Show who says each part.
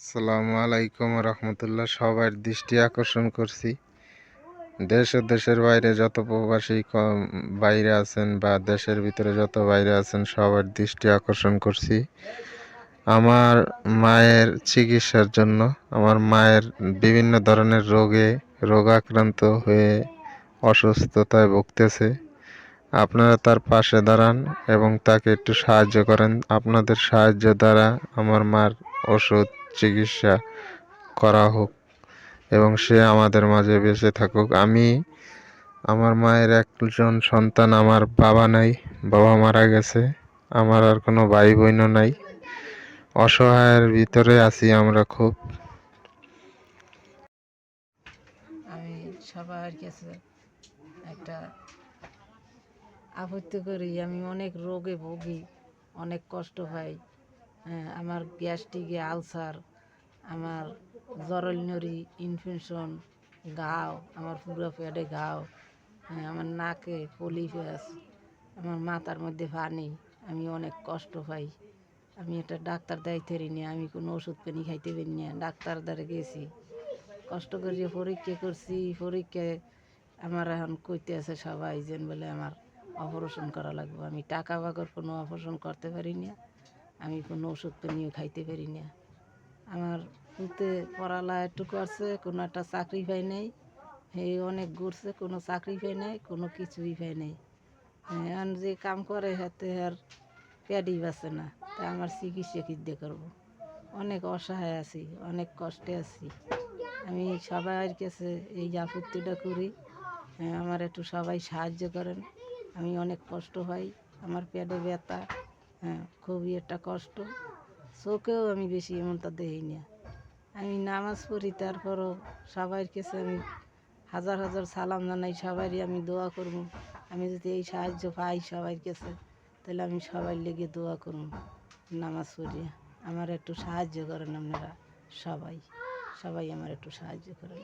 Speaker 1: আসসালামু আলাইকুম রহমতুল্লাহ। সবার দৃষ্টি আকর্ষণ করছি, দেশ ও দেশের বাইরে যত প্রবাসী বাইরে আছেন বা দেশের ভিতরে যত বাইরে আছেন সবার দৃষ্টি আকর্ষণ করছি আমার মায়ের চিকিৎসার জন্য। আমার মায়ের বিভিন্ন ধরনের রোগাক্রান্ত হয়ে অসুস্থতায় ভুগতেছে। আপনারা তার পাশে দাঁড়ান এবং তাকে একটু সাহায্য করেন। আপনাদের সাহায্য দ্বারা আমার মার ওষুধ চিকিৎসা করা হোক এবং সে আমাদের মাঝে বেঁচে থাকুক। আমার মায়ের একজন সন্তান, আমার বাবা নাই, বাবা মারা গেছে। আমার আর কোনো ভাই বোনও নাই। অসহায়ের ভিতরে আছি আমরা খুব।
Speaker 2: আমি সবার কাছে একটা আপত্তি করি, আমি অনেক রোগে ভুগি, অনেক কষ্ট পাই। আমার গ্যাস্ট্রিকে আলসার, আমার জরলনরি ইনফেকশন, ঘাও, আমার পুরো পেটে ঘাও, আমার নাকে পলিফাস, আমার মাথার মধ্যে পানি, আমি অনেক কষ্ট পাই। আমি একটা ডাক্তার দায়িত্ব নিয়ে আমি কোনো ওষুধ পানি খাইতে পারি না। ডাক্তার দ্বারা গেছি, কষ্ট করিয়ে পরীক্ষা করছি। পরীক্ষায় আমার এখন কইতে আছে সবাই যেন বলে আমার অপারেশন করা লাগবে। আমি টাকা বাগর কোনো অপারেশন করতে পারি না, আমি কোনো ওষুধ পানিও খাইতে পারি না। আমার পুতে পড়ালা একটু করছে, কোনো একটা চাকরি পাই নাই। অনেক ঘুরছে, কোনো চাকরি পাই নাই, কোনো কিছুই পাই নাই। এখন যে কাম করে হাতে আর পেটই বাঁচে না, তা আমার চিকিৎসা কী দিয়ে করবো? অনেক অসহায় আছি, অনেক কষ্টে আছি। আমি সবার কাছে এই আপত্তিটা করি, আমার একটু সবাই সাহায্য করেন। আমি অনেক কষ্ট পাই, আমার পেটে ব্যথা, খুবই একটা কষ্ট। চোখেও আমি বেশি এমনটা দেখি না। আমি নামাজ পড়ি, তারপরও সবার কাছে আমি হাজার হাজার সালাম জানাই, সবারই আমি দোয়া করব। আমি যদি এই সাহায্য পাই সবার কাছে, তাহলে আমি সবাই লেগে দোয়া করব। নামাজ পড়ি, আমার একটু সাহায্য করেন আপনারা সবাই, সবাই আমার একটু সাহায্য করেন।